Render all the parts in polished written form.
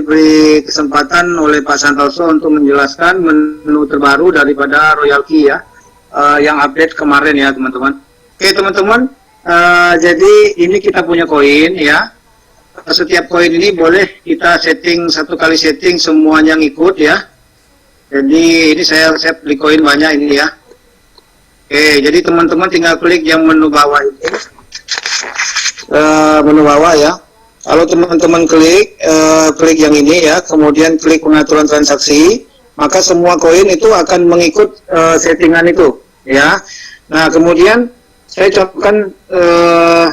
diberi kesempatan oleh Pak Santoso untuk menjelaskan menu terbaru daripada Royal Key ya, yang update kemarin ya teman-teman. Oke teman-teman, jadi ini kita punya koin ya. Setiap koin ini boleh kita setting, satu kali setting semuanya ngikut ya. Jadi ini saya beli koin banyak ini ya. Oke, jadi teman-teman tinggal klik yang menu bawah ini, menu bawah ya. Kalau teman-teman klik yang ini ya, kemudian klik pengaturan transaksi, maka semua koin itu akan mengikut settingan itu ya. Nah kemudian saya contohkan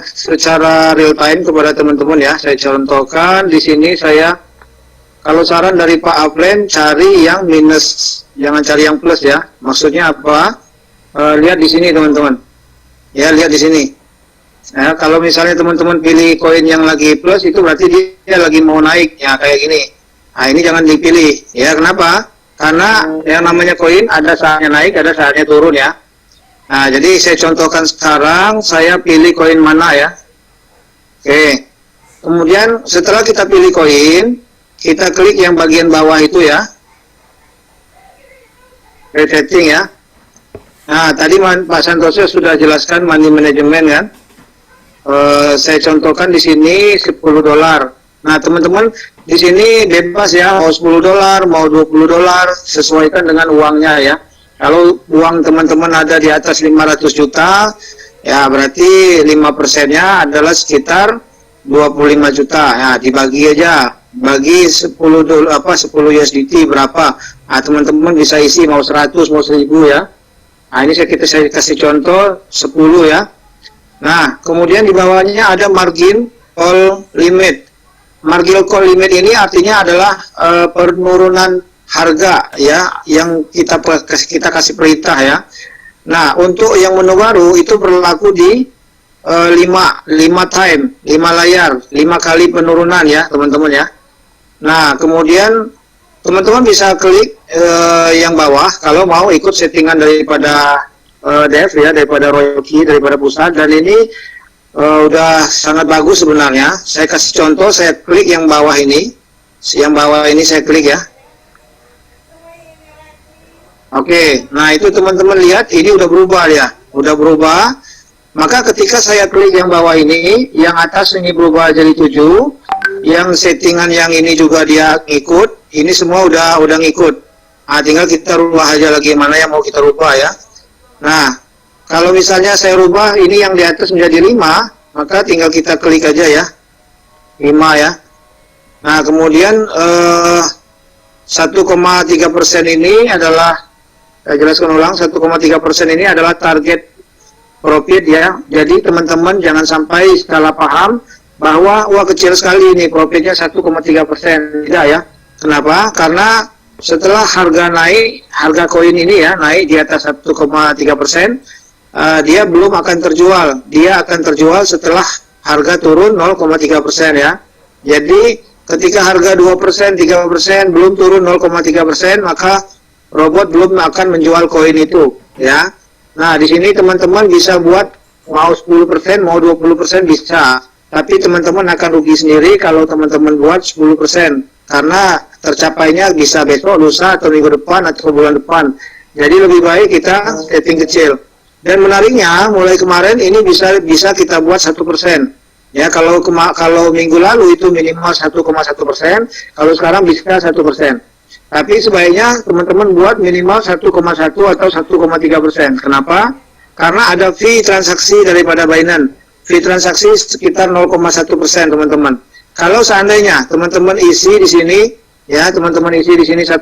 secara real time kepada teman-teman ya. Saya contohkan di sini saya, kalau saran dari Pak Aplen, cari yang minus, jangan cari yang plus ya. Maksudnya apa? Lihat di sini teman-teman. Ya lihat di sini. Nah, kalau misalnya teman-teman pilih koin yang lagi plus, itu berarti dia lagi mau naik ya kayak gini. Nah ini jangan dipilih ya. Kenapa? Karena yang namanya koin ada saatnya naik, ada saatnya turun ya. Nah jadi saya contohkan sekarang, saya pilih koin mana ya. Oke. Kemudian setelah kita pilih koin, kita klik yang bagian bawah itu ya, resetting ya. Nah tadi Pak Santoso sudah jelaskan money management kan. Saya contohkan di sini $10. Nah teman-teman di sini bebas ya, mau $10, mau $20, sesuaikan dengan uangnya ya. Kalau uang teman-teman ada di atas 500 juta, ya berarti 5%-nya adalah sekitar 25 juta. Ya dibagi aja, bagi 10 USDT berapa? Nah teman-teman bisa isi mau 100, mau 1000 ya. Nah ini saya kasih contoh 10 ya. Nah, kemudian di bawahnya ada margin call limit. Margin call limit ini artinya adalah penurunan harga ya, yang kita kasih perintah ya. Nah, untuk yang menu baru itu berlaku di 5 layar, 5 kali penurunan ya, teman-teman ya. Nah, kemudian teman-teman bisa klik yang bawah kalau mau ikut settingan daripada Dev ya, daripada Royal Key, daripada pusat. Dan ini udah sangat bagus sebenarnya. Saya kasih contoh, saya klik yang bawah ini, saya klik ya. Oke, nah itu teman-teman lihat ini udah berubah ya, udah berubah. Maka ketika saya klik yang bawah ini, yang atas ini berubah jadi 7, yang settingan yang ini juga dia ngikut, ini semua udah ngikut. Nah, tinggal kita rubah aja lagi mana yang mau kita rubah ya. Nah, kalau misalnya saya rubah ini yang di atas menjadi 5, maka tinggal kita klik aja ya, 5 ya. Nah, kemudian 1,3% ini adalah, saya jelaskan ulang, 1,3% ini adalah target profit ya. Jadi teman-teman jangan sampai salah paham bahwa wah kecil sekali ini profitnya 1,3%, tidak ya. Kenapa? Karena setelah harga naik, harga koin ini ya naik di atas 1,3%, dia belum akan terjual. Dia akan terjual setelah harga turun 0,3% ya. Jadi ketika harga 2%, 3% belum turun 0,3%, maka robot belum akan menjual koin itu ya. Nah di sini teman-teman bisa buat mau 10%, mau 20% bisa. Tapi teman-teman akan rugi sendiri kalau teman-teman buat 10%. Karena tercapainya bisa besok, lusa, atau minggu depan, atau bulan depan. Jadi lebih baik kita setting kecil. Dan menariknya, mulai kemarin ini bisa kita buat 1%. Ya, kalau minggu lalu itu minimal 1,1%, kalau sekarang bisa 1%. Tapi sebaiknya teman-teman buat minimal 1,1 atau 1,3%. Kenapa? Karena ada fee transaksi daripada Binance. Fee transaksi sekitar 0,1% teman-teman. Kalau seandainya teman-teman isi di sini, ya teman-teman isi di sini 1,3%,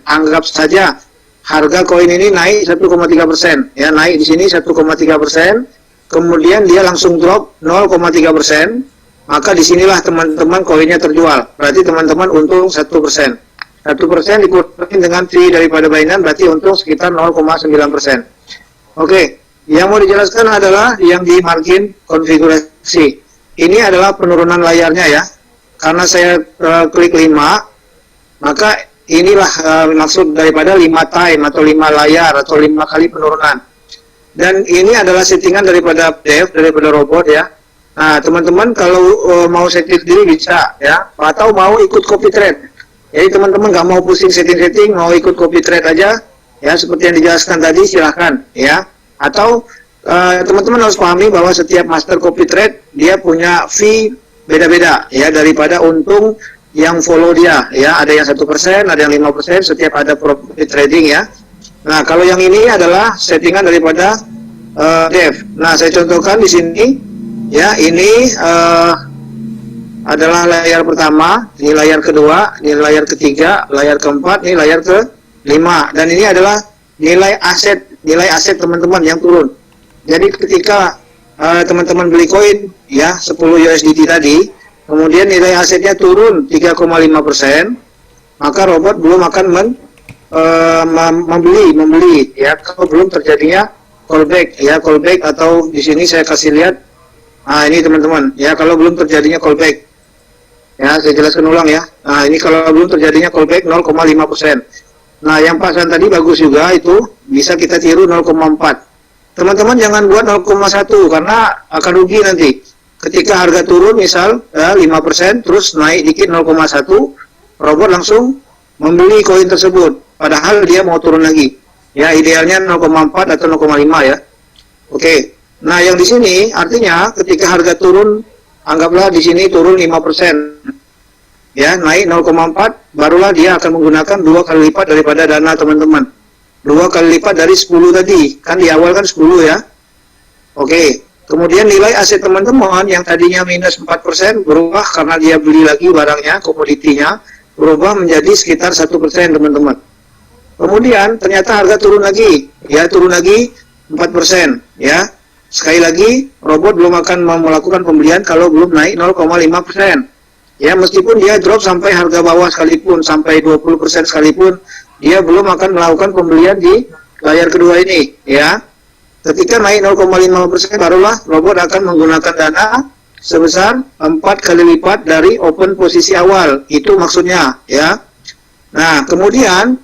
anggap saja harga koin ini naik 1,3%, ya naik di sini 1,3%, kemudian dia langsung drop 0,3%, maka disinilah teman-teman koinnya terjual. Berarti teman-teman untung 1%. 1% dikurangi dengan fee daripada Binance, berarti untung sekitar 0,9%. Oke, yang mau dijelaskan adalah yang di margin konfigurasi. Ini adalah penurunan layarnya ya. Karena saya klik 5, maka inilah maksud daripada 5 time atau 5 layar atau 5 kali penurunan. Dan ini adalah settingan daripada Dev, daripada robot ya. Nah, teman-teman kalau mau setting sendiri bisa ya, atau mau ikut copy trade. Jadi teman-teman nggak mau pusing setting-setting, mau ikut copy trade aja, ya seperti yang dijelaskan tadi silahkan ya. Atau teman-teman harus pahami bahwa setiap master copy trade dia punya fee beda-beda ya daripada untung yang follow dia ya. Ada yang 1%, ada yang 5%, setiap ada profit trading ya. Nah, kalau yang ini adalah settingan daripada Dev. Nah, saya contohkan di sini. Ya, ini adalah layar pertama, ini layar kedua, ini layar ketiga, layar keempat, ini layar kelima. Dan ini adalah nilai aset teman-teman yang turun. Jadi ketika teman-teman beli koin, ya 10 USDT tadi, kemudian nilai asetnya turun 3,5%, maka robot belum akan membeli, ya kalau belum terjadinya callback, ya callback atau di sini saya kasih lihat. Nah, ini teman-teman, ya kalau belum terjadinya callback, ya saya jelaskan ulang ya. Nah, ini kalau belum terjadinya callback 0,5%. Nah, yang pasan tadi bagus juga, itu bisa kita tiru 0,4. Teman-teman jangan buat 0,1 karena akan rugi nanti. Ketika harga turun misal 5%, terus naik dikit 0,1, robot langsung membeli koin tersebut. Padahal dia mau turun lagi. Ya, idealnya 0,4 atau 0,5 ya. Oke. Nah, yang di sini artinya ketika harga turun, anggaplah di sini turun 5%. Ya, naik 0,4, barulah dia akan menggunakan 2 kali lipat daripada dana teman-teman. 2 kali lipat dari 10 tadi. Kan di awal kan 10 ya. Oke. Kemudian nilai aset teman-teman yang tadinya minus 4% berubah karena dia beli lagi barangnya, komoditinya, berubah menjadi sekitar 1% teman-teman. Kemudian ternyata harga turun lagi, ya turun lagi 4%, ya. Sekali lagi, robot belum akan melakukan pembelian kalau belum naik 0,5%. Ya, meskipun dia drop sampai harga bawah sekalipun, sampai 20% sekalipun, dia belum akan melakukan pembelian di layar kedua ini, ya. Ketika naik 0,5%, barulah robot akan menggunakan dana sebesar 4 kali lipat dari open posisi awal. Itu maksudnya, ya. Nah, kemudian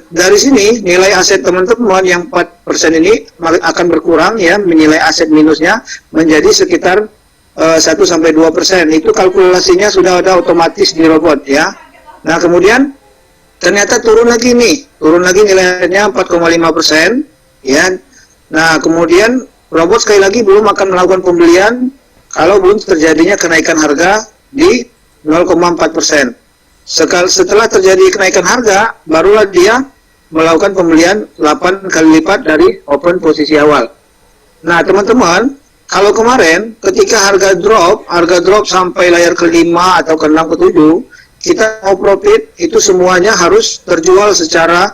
dari sini nilai aset teman-teman yang 4% ini akan berkurang ya, nilai aset minusnya menjadi sekitar 1-2%. Itu kalkulasinya sudah ada otomatis di robot ya. Nah, kemudian ternyata turun lagi nih, turun lagi nilainya 4,5% ya. Nah, kemudian robot sekali lagi belum akan melakukan pembelian kalau belum terjadinya kenaikan harga di 0,4%. Setelah terjadi kenaikan harga, barulah dia melakukan pembelian 8 kali lipat dari open posisi awal. Nah, teman-teman, kalau kemarin ketika harga drop sampai layar ke-5 atau ke-6 ke-7, kita mau profit itu semuanya harus terjual secara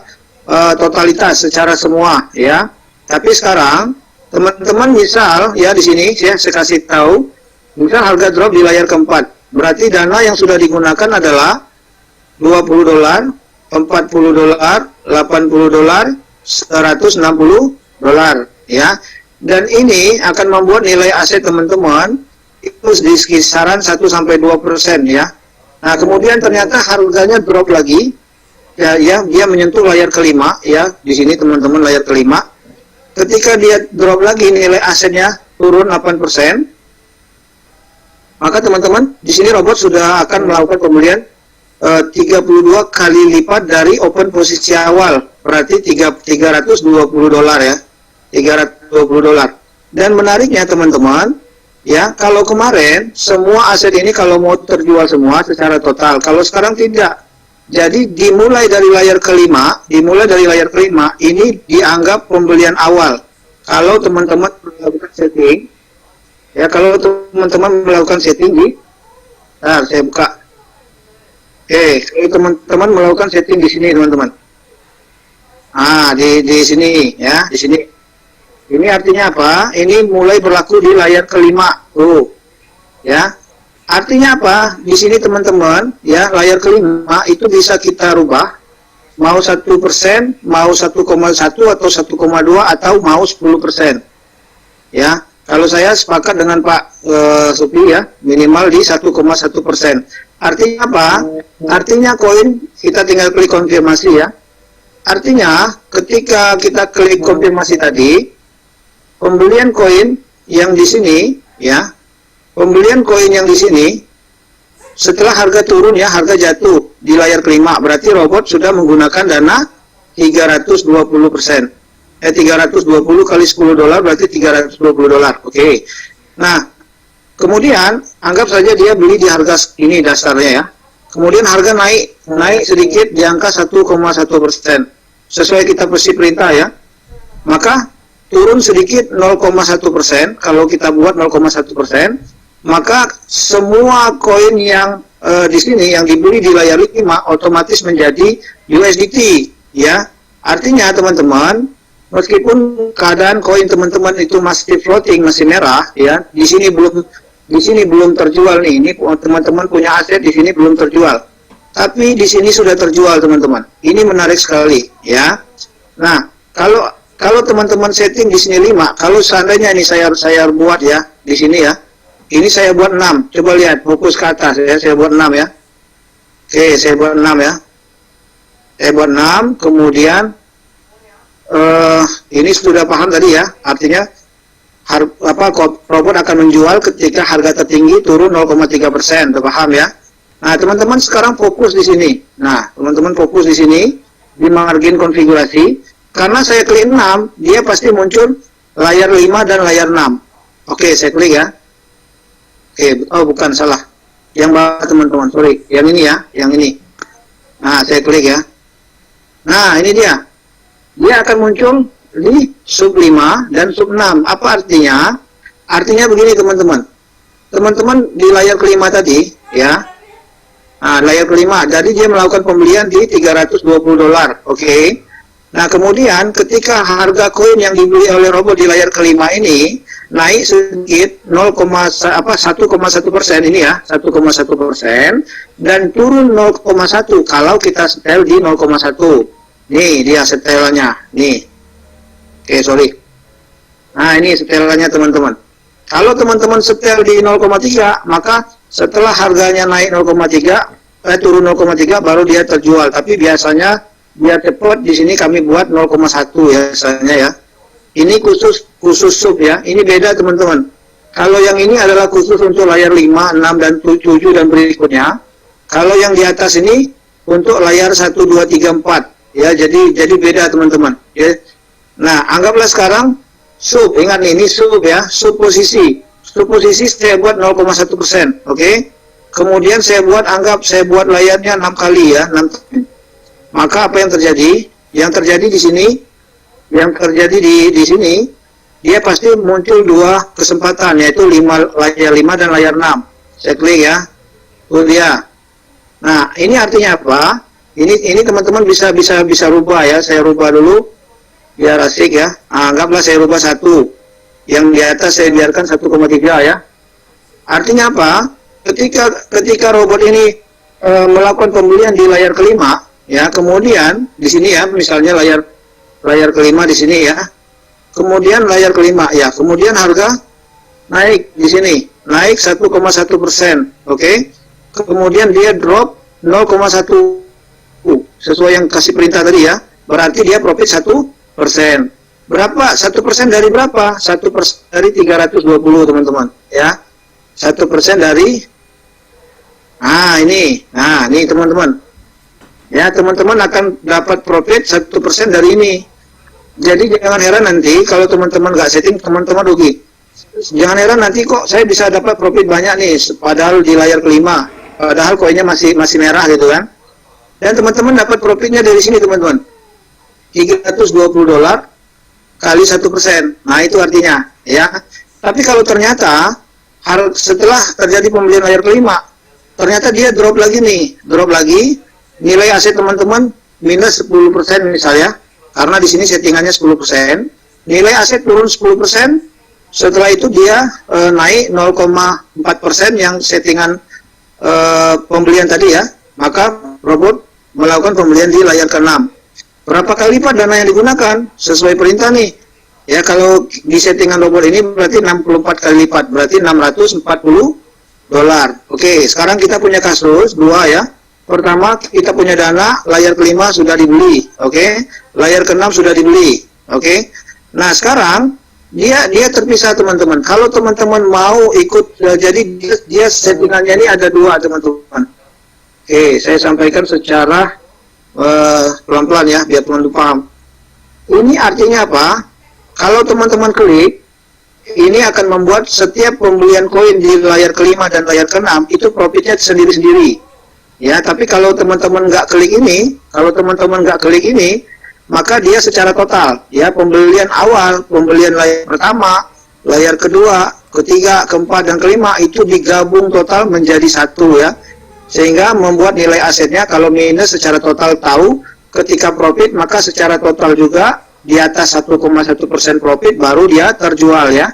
totalitas, secara semua ya. Tapi sekarang teman-teman misal ya di sini ya saya kasih tahu, misal harga drop di layar keempat, berarti dana yang sudah digunakan adalah $20, $40, $80, $160 ya. Dan ini akan membuat nilai aset teman-teman itu di kisaran 1-2% ya. Nah, kemudian ternyata harganya drop lagi ya, dia menyentuh layar kelima ya. Di sini teman-teman layar kelima. Ketika dia drop lagi nilai asetnya turun 8%, maka teman-teman di sini robot sudah akan melakukan pembelian 32 kali lipat dari open posisi awal, berarti $320 ya, $320. Dan menariknya teman-teman, ya kalau kemarin semua aset ini kalau mau terjual semua secara total, kalau sekarang tidak. Jadi dimulai dari layar kelima, ini dianggap pembelian awal. Kalau teman-teman melakukan setting, ya kalau teman-teman melakukan setting di, nah saya buka. Oke, teman-teman melakukan setting di sini teman-teman. Ah, di sini ya, di sini. Ini artinya apa? Ini mulai berlaku di layar kelima. Tuh. Ya. Artinya apa? Di sini teman-teman, ya, layar kelima itu bisa kita rubah mau 1%, mau 1,1 atau 1,2 atau mau 10%. Ya. Kalau saya sepakat dengan Pak Supri ya, minimal di 1,1%. Artinya apa? Artinya koin kita tinggal klik konfirmasi ya. Artinya ketika kita klik konfirmasi tadi, pembelian koin yang di sini ya, pembelian koin yang di sini setelah harga turun ya, harga jatuh di layar kelima, berarti robot sudah menggunakan dana 320%. 320 kali 10 dolar berarti 320 dolar. Oke. Nah, kemudian anggap saja dia beli di harga ini dasarnya ya. Kemudian harga naik sedikit di angka 1,1%. Sesuai kita perintah ya. Maka turun sedikit 0,1%. Kalau kita buat 0,1%, maka semua koin yang di sini yang dibeli di layar 5 otomatis menjadi USDT ya. Artinya teman-teman, meskipun keadaan koin teman-teman itu masih floating, masih merah ya, di sini belum terjual nih. Ini teman-teman punya aset di sini belum terjual. Tapi di sini sudah terjual teman-teman. Ini menarik sekali ya. Nah, kalau teman-teman setting di sini 5, kalau seandainya ini saya buat ya di sini ya. Ini saya buat 6. Coba lihat, fokus ke atas ya. Saya buat 6 ya. Oke, saya buat 6 ya. Saya buat 6, kemudian ini sudah paham tadi ya. Artinya robot akan menjual ketika harga tertinggi turun 0,3%. Paham ya? Nah, teman-teman sekarang fokus di sini. Nah, teman-teman fokus di sini di margin konfigurasi. Karena saya klik 6, dia pasti muncul layar 5 dan layar 6. Oke, saya klik ya. Oke, oh bukan, salah. Yang bawah teman-teman, sorry. Yang ini ya, yang ini. Nah, saya klik ya. Nah, ini dia. Dia akan muncul di sub 5 dan sub 6. Apa artinya? Artinya begini teman-teman. Teman-teman di layar kelima tadi, ya. Nah, layar kelima. Jadi dia melakukan pembelian di 320 dolar. Oke. Nah, kemudian ketika harga koin yang dibeli oleh robot di layar kelima ini naik sedikit 1,1% ini ya, 1,1% dan turun 0,1 kalau kita setel di 0,1. Nih dia setelannya, nih. Oke, sorry. Nah, ini setelannya teman-teman. Kalau teman-teman setel di 0,3, maka setelah harganya naik 0,3, turun 0,3 baru dia terjual. Tapi biasanya dia cepat, di sini kami buat 0,1 ya biasanya ya. Ini khusus sub ya. Ini beda teman-teman. Kalau yang ini adalah khusus untuk layar 5, 6 dan 7 dan berikutnya. Kalau yang di atas ini untuk layar 1, 2, 3, 4 ya. Jadi beda teman-teman ya. Nah, anggaplah sekarang sub, ingat nih, ini sub ya, sub posisi saya buat 0,1%, oke? Kemudian saya buat layarnya 6 kali ya, 6 kali. Maka apa yang terjadi? Yang terjadi di sini, dia pasti muncul dua kesempatan, yaitu layar 5 dan layar 6. Saya klik ya. Tuh dia. Nah, ini artinya apa? Ini teman-teman bisa rubah ya. Saya rubah dulu biar asik ya. Anggaplah saya rubah 1. Yang di atas saya biarkan 1,3 ya. Artinya apa? Ketika robot ini melakukan pembelian di layar kelima ya, kemudian di sini ya, misalnya layar kelima di sini ya. Kemudian layar kelima ya, kemudian harga naik di sini, naik 1,1%, oke? Kemudian dia drop 0,1 sesuai yang kasih perintah tadi ya. Berarti dia profit 1%. Berapa? 1% dari berapa? 1% dari 320 teman-teman ya. 1% dari ini teman-teman. Ya, teman-teman akan dapat profit 1% dari ini. Jadi jangan heran nanti kalau teman-teman nggak setting, teman-teman rugi. Jangan heran nanti kok saya bisa dapat profit banyak nih, padahal di layar kelima, padahal koinnya masih merah gitu kan. Dan teman-teman dapat profitnya dari sini teman-teman. 320 dolar kali 1%. Nah, itu artinya ya. Tapi kalau ternyata setelah terjadi pembelian layar kelima, ternyata dia drop lagi nih, nilai aset teman-teman minus 10% misalnya, karena di sini settingannya 10%, nilai aset turun 10%, setelah itu dia naik 0,4% yang settingan pembelian tadi ya, maka robot melakukan pembelian di layar ke-6. Berapa kali lipat dana yang digunakan? Sesuai perintah nih. Ya, kalau di settingan robot ini berarti 64 kali lipat, berarti 640 dolar. Oke, sekarang kita punya kasus 2 ya. Pertama, kita punya dana, layar kelima sudah dibeli, oke? Layar ke-6 sudah dibeli, oke? Nah, sekarang dia terpisah teman-teman. Kalau teman-teman mau ikut, jadi dia settingannya ini ada dua teman-teman. Oke, saya sampaikan secara pelan-pelan ya, biar teman-teman paham. Ini artinya apa? Kalau teman-teman klik, ini akan membuat setiap pembelian koin di layar kelima dan layar keenam itu profitnya sendiri-sendiri. Ya, tapi kalau teman-teman nggak klik ini, maka dia secara total, ya, pembelian awal, pembelian layar pertama, layar kedua, ketiga, keempat, dan kelima itu digabung total menjadi satu ya, sehingga membuat nilai asetnya kalau minus secara total tahu, ketika profit maka secara total juga di atas 1,1% profit baru dia terjual ya.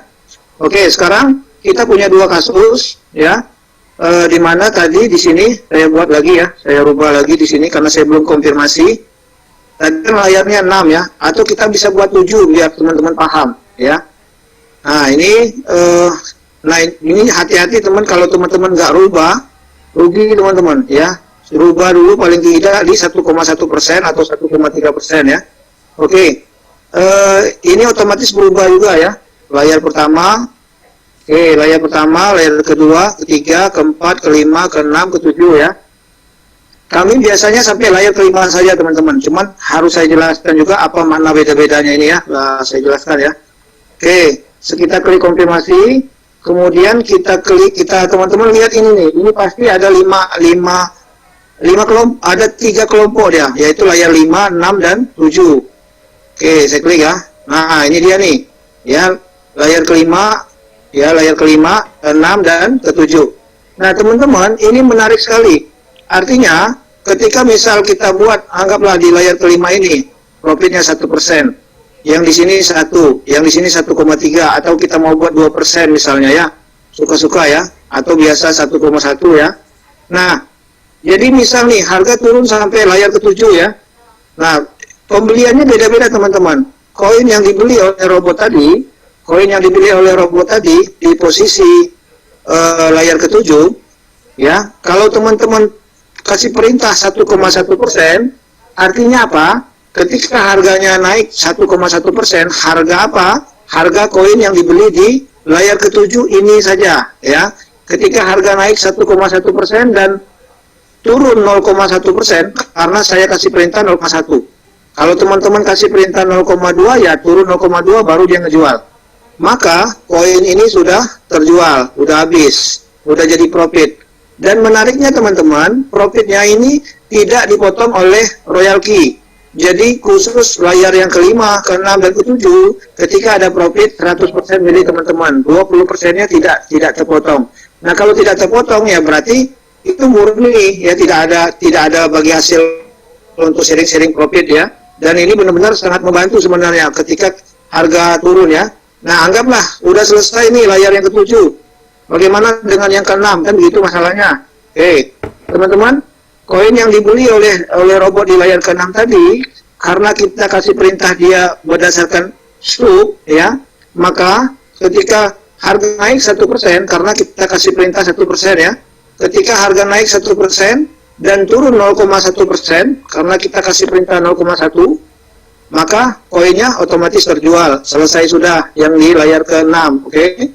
Oke, sekarang kita punya dua kasus ya, di mana tadi di sini saya buat lagi ya, saya rubah lagi di sini karena saya belum konfirmasi. Tadi layarnya 6 ya, atau kita bisa buat 7 biar teman-teman paham ya. Nah ini hati-hati teman, kalau teman-teman nggak rubah rugi teman-teman ya. Rubah dulu paling tidak di 1,1% atau 1,3% ya. Oke, ini otomatis berubah juga ya. Layar pertama, layar pertama, layar kedua, ketiga, keempat, kelima, keenam, ketujuh ya. Kami biasanya sampai layar kelima saja teman-teman, cuman harus saya jelaskan juga apa makna beda-bedanya ini ya. Saya jelaskan ya. Oke, kita klik konfirmasi, kemudian kita teman-teman lihat ini nih, ini pasti ada 3 kelompok ya, yaitu layar 5, 6, dan 7. Oke, saya klik ya. Nah, ini dia nih, ya, layar kelima, 6 dan ke-7. Nah, teman-teman, ini menarik sekali. Artinya, ketika misal kita buat, anggaplah di layar kelima ini, profitnya 1%, yang di sini 1, yang di sini 1,3, atau kita mau buat 2% misalnya ya, suka-suka ya, atau biasa 1,1 ya. Nah, jadi misal nih, harga turun sampai layar ke-7 ya. Nah, pembeliannya beda-beda teman-teman. Koin yang dibeli oleh robot tadi, di posisi layar ke-7, ya, kalau teman-teman kasih perintah 1,1%, artinya apa? Ketika harganya naik 1,1%, harga apa? Harga koin yang dibeli di layar ke-7 ini saja, ya. Ketika harga naik 1,1% dan turun 0,1%, karena saya kasih perintah 0,1. Kalau teman-teman kasih perintah 0,2, ya turun 0,2 baru dia ngejual. Maka koin ini sudah terjual, udah habis, udah jadi profit. Dan menariknya teman-teman, profitnya ini tidak dipotong oleh royalti. Jadi khusus layar yang kelima, keenam, dan ketujuh, ketika ada profit 100% milik teman-teman, 20%-nya tidak terpotong. Nah, kalau tidak terpotong ya berarti itu murni ya, tidak ada bagi hasil untuk sharing profit ya. Dan ini benar-benar sangat membantu sebenarnya ketika harga turun ya. Nah, anggaplah udah selesai nih layar yang ketujuh. Bagaimana dengan yang keenam? Kan begitu masalahnya. Oke, teman-teman, koin yang dibeli oleh robot di layar keenam tadi, karena kita kasih perintah dia berdasarkan struk, ya, maka ketika harga naik 1%, karena kita kasih perintah 1% ya, ketika harga naik 1% dan turun 0,1%, karena kita kasih perintah 0,1, maka koinnya otomatis terjual. Selesai sudah yang di layar ke-6, oke?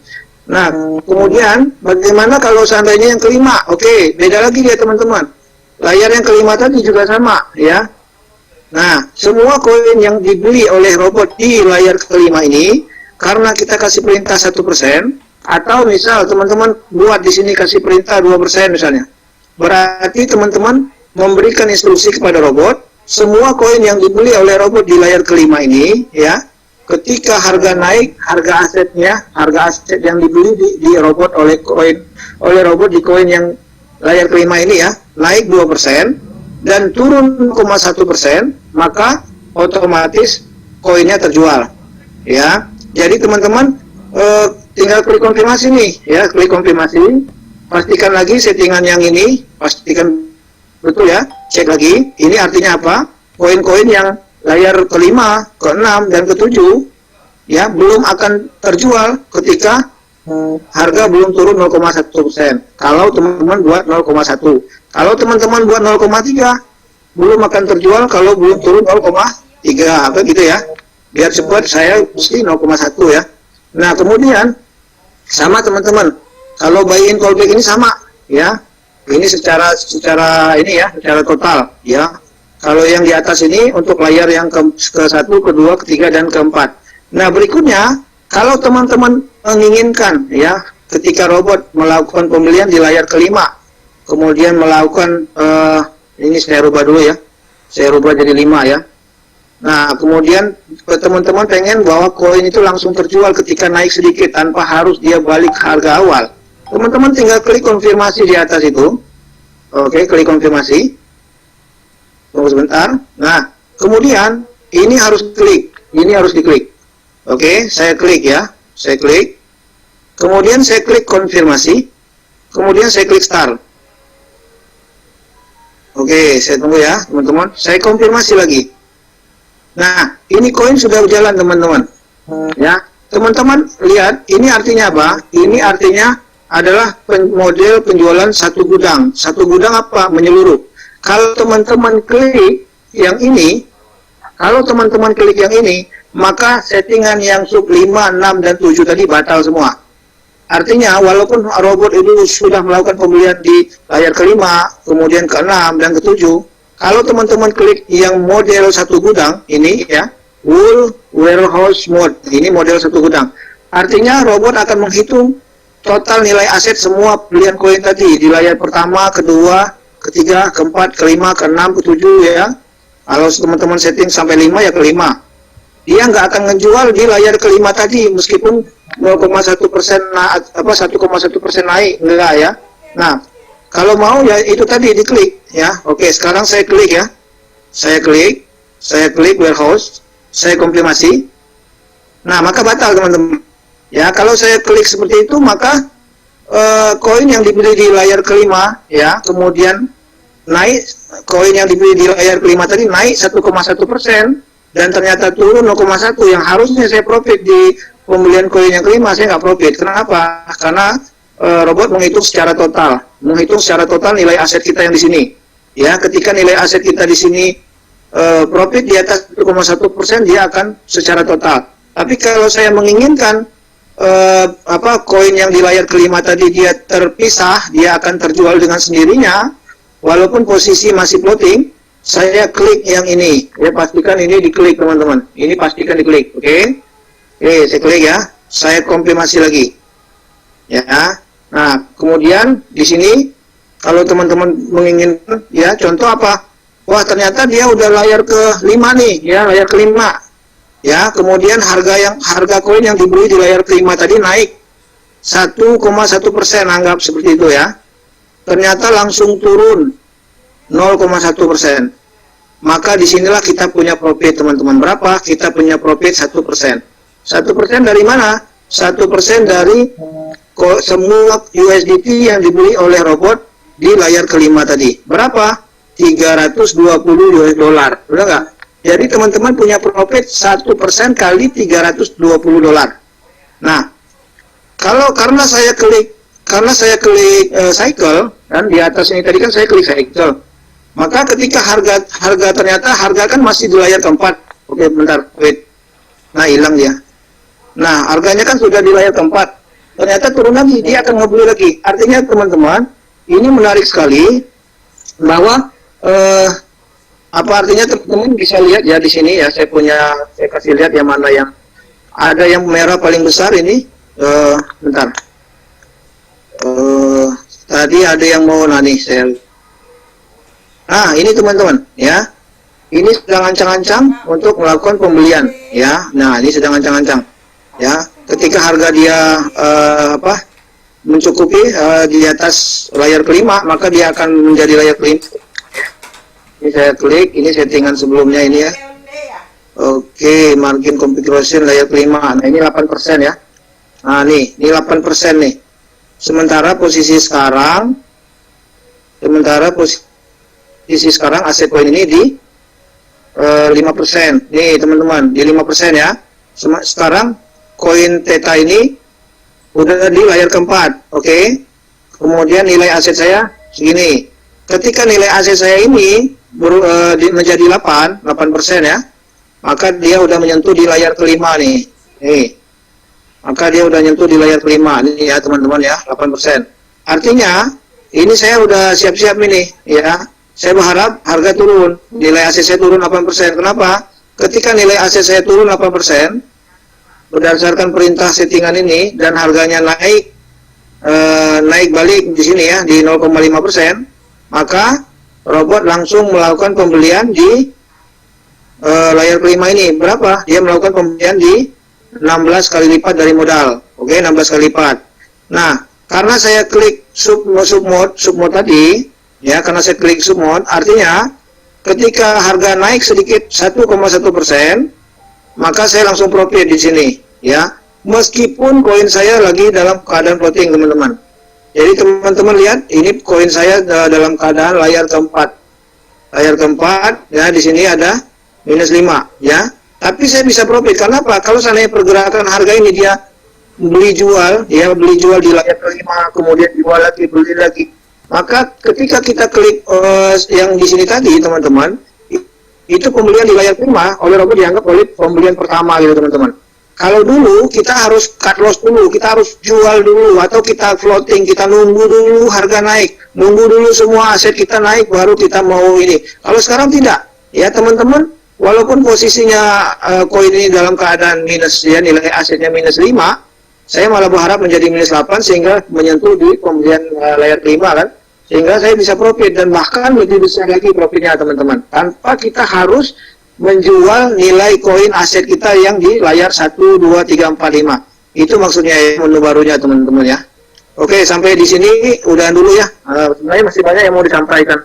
Nah, kemudian bagaimana kalau seandainya yang kelima? Oke, beda lagi ya teman-teman. Layar yang kelima tadi juga sama, ya. Nah, semua koin yang dibeli oleh robot di layar kelima ini, karena kita kasih perintah 1%, atau misal teman-teman buat di sini kasih perintah 2% misalnya, berarti teman-teman memberikan instruksi kepada robot, semua koin yang dibeli oleh robot di layar kelima ini, ya, ketika harga naik, harga aset yang dibeli di robot oleh robot di koin yang layar kelima ini ya, naik 2% dan turun 0,1%, maka otomatis koinnya terjual. Ya, jadi teman-teman tinggal klik konfirmasi nih, ya, klik konfirmasi, pastikan lagi settingan yang ini, pastikan betul ya, cek lagi. Ini artinya apa? Koin-koin yang layar kelima, keenam, dan ketujuh ya belum akan terjual ketika harga belum turun 0,1%. Kalau teman-teman buat 0,1, kalau teman-teman buat 0,3 belum akan terjual kalau belum turun 0,3, apa gitu ya. Biar cepat saya mesti 0,1 ya. Nah, kemudian sama teman-teman, kalau buy in callback ini sama ya. Ini secara ini ya, secara total ya. Kalau yang di atas ini untuk layar yang ke-1, kedua, ketiga, dan keempat. Nah, berikutnya kalau teman-teman menginginkan ya, ketika robot melakukan pembelian di layar kelima, kemudian melakukan ini saya rubah dulu ya. Saya rubah jadi 5 ya. Nah, kemudian teman-teman pengen bahwa koin itu langsung terjual ketika naik sedikit tanpa harus dia balik harga awal. Teman-teman tinggal klik konfirmasi di atas itu. Oke, klik konfirmasi. Tunggu sebentar. Nah, kemudian ini harus klik. Ini harus diklik. Oke, saya klik ya. Saya klik. Kemudian saya klik konfirmasi. Kemudian saya klik start. Oke, saya tunggu ya, teman-teman. Saya konfirmasi lagi. Nah, ini koin sudah berjalan, teman-teman. Ya, teman-teman lihat, ini artinya apa? Ini artinya adalah model penjualan satu gudang. Satu gudang apa? Menyeluruh. Kalau teman-teman klik yang ini, maka settingan yang sub 5, 6, dan 7 tadi batal semua. Artinya, walaupun robot itu sudah melakukan pembelian di layar kelima, kemudian ke-6 dan ke-7, kalau teman-teman klik yang model satu gudang, ini ya, Wool Warehouse Mode, ini model satu gudang. Artinya robot akan menghitung total nilai aset semua pembelian koin tadi, di layar pertama, kedua, ketiga, keempat, kelima, keenam, ketujuh ya. Kalau teman-teman setting sampai 5 ya ke-5. Dia nggak akan menjual di layar kelima tadi, meskipun 0,1% 1,1% naik, enggak ya. Nah, kalau mau ya itu tadi diklik ya. Oke, sekarang saya klik ya. Saya klik warehouse, saya konfirmasi. Nah, maka batal teman-teman. Ya, kalau saya klik seperti itu maka koin yang dibeli di layar kelima ya, kemudian naik, koin yang dibeli di layar kelima tadi naik 1,1% dan ternyata turun 0,1, yang harusnya saya profit di pembelian koin yang kelima, saya nggak profit. Kenapa? Karena robot menghitung secara total, nilai aset kita yang di sini. Ya, ketika nilai aset kita di sini profit di atas 1,1%, dia akan secara total. Tapi kalau saya menginginkan koin yang di layar kelima tadi dia terpisah, dia akan terjual dengan sendirinya, walaupun posisi masih floating, saya klik yang ini. Ya, pastikan ini diklik teman-teman. Ini pastikan diklik, oke? Oke, saya klik ya. Saya konfirmasi lagi. Ya. Nah, kemudian di sini kalau teman-teman menginginkan ya contoh apa? Wah, ternyata dia udah layar ke-5 nih, ya, layar ke-5. Ya, kemudian harga koin yang dibeli di layar ke-5 tadi naik 1,1%, anggap seperti itu ya. Ternyata langsung turun 0,1%. Maka disinilah kita punya profit, teman-teman. Berapa? Kita punya profit 1%. 1% dari mana? 1% dari semua USDT yang dibeli oleh robot di layar kelima tadi. Berapa? 320 US dollar. Udah nggak? Jadi teman-teman punya profit 1% kali 320 dolar. Nah, karena saya klik cycle, dan di atas ini tadi kan saya klik cycle. Maka ketika ternyata harga kan masih di layar keempat. Oke, bentar, wait. Nah, hilang dia. Nah, harganya kan sudah di layar keempat. Ternyata turun lagi, dia akan ngebeli lagi. Artinya teman-teman, ini menarik sekali bahwa apa artinya teman-teman bisa lihat ya di sini ya, saya kasih lihat yang mana yang ada yang merah paling besar ini. Bentar. Tadi ada yang mau nih saya. Nah, ini teman-teman ya. Ini sedang ancang-ancang untuk melakukan pembelian ya. Nah, ini sedang ancang-ancang ya. Ketika harga dia mencukupi di atas layar kelima, maka dia akan menjadi layar kelima. Ini saya klik, ini settingan sebelumnya ini ya. Oke, margin configuration layar kelima. Nah, ini 8% ya. Nah, ini 8% nih. Sementara posisi sekarang aset koin ini di 5%. Nih, teman-teman, di 5% ya. Sekarang koin Theta ini udah di layar keempat, oke? Kemudian nilai aset saya segini. Ketika nilai aset saya ini menjadi 8% ya, maka dia udah menyentuh di layar kelima nih. Nih. maka dia udah nyentuh di layar kelima. Ini ya teman-teman ya, 8%. Artinya, ini saya udah siap-siap ini ya. Saya berharap harga turun, nilai aset saya turun 8%. Kenapa? Ketika nilai aset saya turun 8%, berdasarkan perintah settingan ini, dan harganya naik balik di sini ya, di 0,5%, maka robot langsung melakukan pembelian di layar kelima ini. Berapa? Dia melakukan pembelian di 16 kali lipat dari modal. Oke, 16 kali lipat. Nah, karena saya klik submode tadi, ya, karena saya klik submode, artinya ketika harga naik sedikit 1,1%, maka saya langsung profit di sini, ya. Meskipun koin saya lagi dalam keadaan floating, teman-teman. Jadi teman-teman lihat, ini koin saya dalam keadaan layar keempat. Layar keempat, ya, di sini ada minus 5, ya. Tapi saya bisa profit, karena apa? Kalau seandainya pergerakan harga ini dia beli jual, ya, beli jual di layar kelima, kemudian jual lagi, beli lagi. Maka ketika kita klik yang di sini tadi, teman-teman, itu pembelian di layar kelima oleh robot dianggap oleh pembelian pertama gitu, teman-teman. Kalau dulu kita harus cut loss dulu, kita harus jual dulu, atau kita floating, kita nunggu dulu harga naik, nunggu dulu semua aset kita naik, baru kita mau ini. Kalau sekarang tidak, ya teman-teman, walaupun posisinya koin ini dalam keadaan minus, ya, nilai asetnya minus 5, saya malah berharap menjadi minus 8 sehingga menyentuh di pembelian layar kelima kan, sehingga saya bisa profit, dan bahkan lebih besar lagi profitnya teman-teman, tanpa kita harus menjual nilai koin aset kita yang di layar 1, 2, 3, 4, 5. Itu maksudnya ya, menu barunya teman-teman ya. Oke, sampai di sini udah dulu ya. Sebenarnya masih banyak yang mau disampaikan.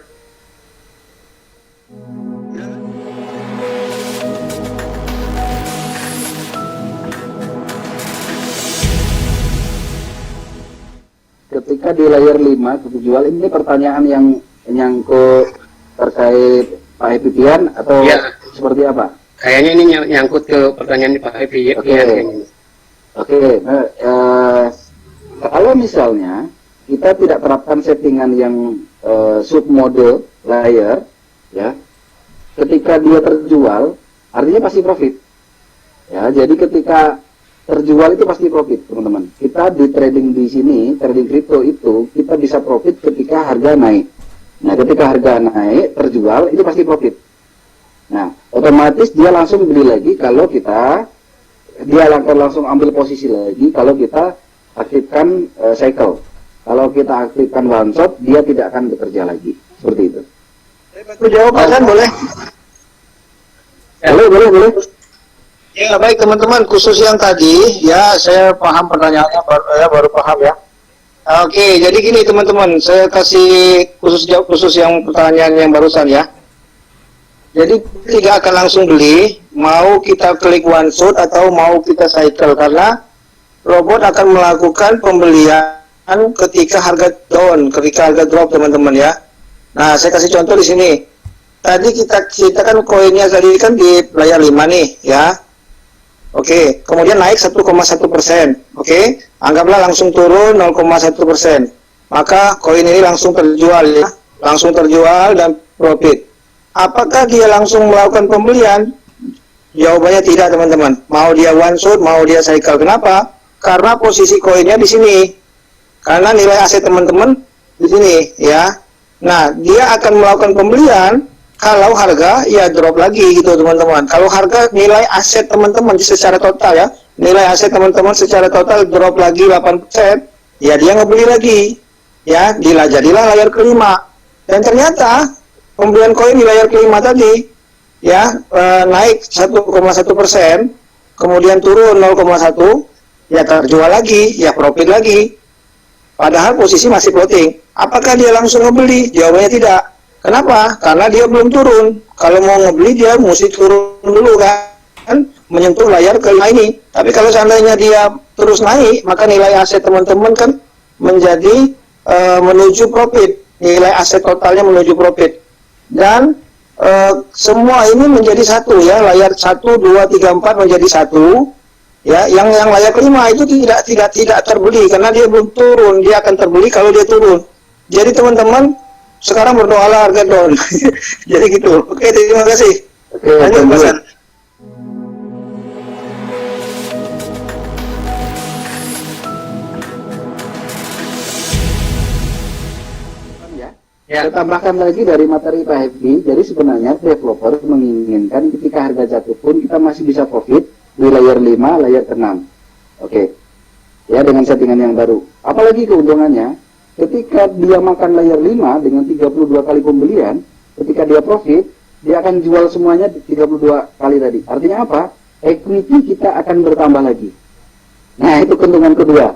Ketika di layar 5 jual, ini pertanyaan yang nyangkut terkait Pak Epipian atau ya, seperti apa? kayaknya ini nyangkut ke pertanyaan Pak Epi. Oke. Kalau misalnya kita tidak terapkan settingan yang submode layer, ya, ketika dia terjual, artinya pasti profit. Ya, jadi ketika terjual itu pasti profit, teman-teman. Kita di trading di sini, trading kripto itu kita bisa profit ketika harga naik. Nah, ketika harga naik, terjual, itu pasti profit. Nah, otomatis dia langsung beli lagi kalau dia akan langsung ambil posisi lagi kalau kita aktifkan cycle. Kalau kita aktifkan one shot, dia tidak akan bekerja lagi. Seperti itu. Saya jawab, Hasan, boleh? Boleh. Ya, baik teman-teman, khusus yang tadi, ya, saya paham pertanyaannya, baru paham ya. Oke, jadi gini teman-teman, saya kasih khusus yang pertanyaan yang barusan ya. Jadi tidak akan langsung beli, mau kita klik one shot atau mau kita cycle, karena robot akan melakukan pembelian ketika harga down, ketika harga drop teman-teman ya. Nah, saya kasih contoh di sini. Tadi kita kan koinnya tadi kan di layar 5 nih ya. Oke, kemudian naik 1,1%. Oke, anggaplah langsung turun 0,1%. Maka koin ini langsung terjual ya, langsung terjual dan profit. Apakah dia langsung melakukan pembelian? Jawabannya tidak teman-teman. Mau dia one shot, mau dia cycle. Kenapa? Karena posisi koinnya di sini. Karena nilai aset teman-teman di sini ya. Nah, dia akan melakukan pembelian kalau harga ya drop lagi gitu teman-teman. Kalau harga nilai aset teman-teman secara total ya, nilai aset teman-teman secara total drop lagi 8%, ya dia ngebeli lagi. Ya, jadilah layar kelima. Dan ternyata pembelian koin di layar kelima tadi ya naik 1,1%, kemudian turun 0,1, ya terjual lagi, ya profit lagi. Padahal posisi masih floating. Apakah dia langsung ngebeli? Jawabannya tidak. Kenapa? Karena dia belum turun. Kalau mau ngebeli dia mesti turun dulu kan, menyentuh layar kelima ini. Tapi kalau seandainya dia terus naik, maka nilai aset teman-teman kan menjadi menuju profit. Nilai aset totalnya menuju profit. Dan semua ini menjadi satu ya, layar 1, 2, 3, 4 menjadi satu. Ya, yang layar kelima itu tidak terbeli karena dia belum turun. Dia akan terbeli kalau dia turun. Jadi teman-teman sekarang berdoalah harga down. Jadi gitu. Oke, terima kasih. Lanjut, Mas. Saya tambahkan lagi dari materi Pak Happy, jadi sebenarnya developer menginginkan ketika harga jatuh pun kita masih bisa profit di layer 5, layer 6. Oke. Ya, dengan settingan yang baru. Apalagi keuntungannya, ketika dia makan layer 5 dengan 32 kali pembelian, ketika dia profit, dia akan jual semuanya 32 kali tadi. Artinya apa? Equity kita akan bertambah lagi. Nah, itu keuntungan kedua.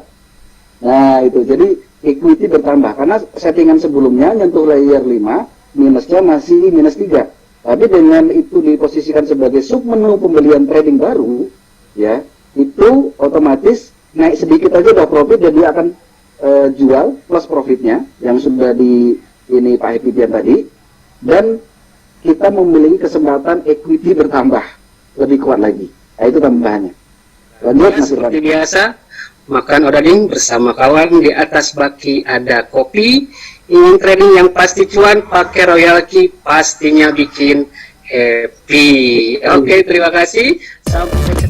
Nah, itu. Jadi equity bertambah karena settingan sebelumnya nyentuh layer 5 minusnya masih minus 3, tapi dengan itu diposisikan sebagai submenu pembelian trading baru, ya itu otomatis naik sedikit aja udah profit dan dia akan jual plus profitnya yang sudah di ini Pak Happy Bian tadi, dan kita memiliki kesempatan equity bertambah lebih kuat lagi. Nah, itu tambahannya. Lanjut Mas Irfan. Seperti biasa, makan odading bersama kawan, di atas baki ada kopi. Ingin trading yang pasti cuan, pakai Royal Key, pastinya bikin happy. Oke, terima kasih. Sampai ketemu.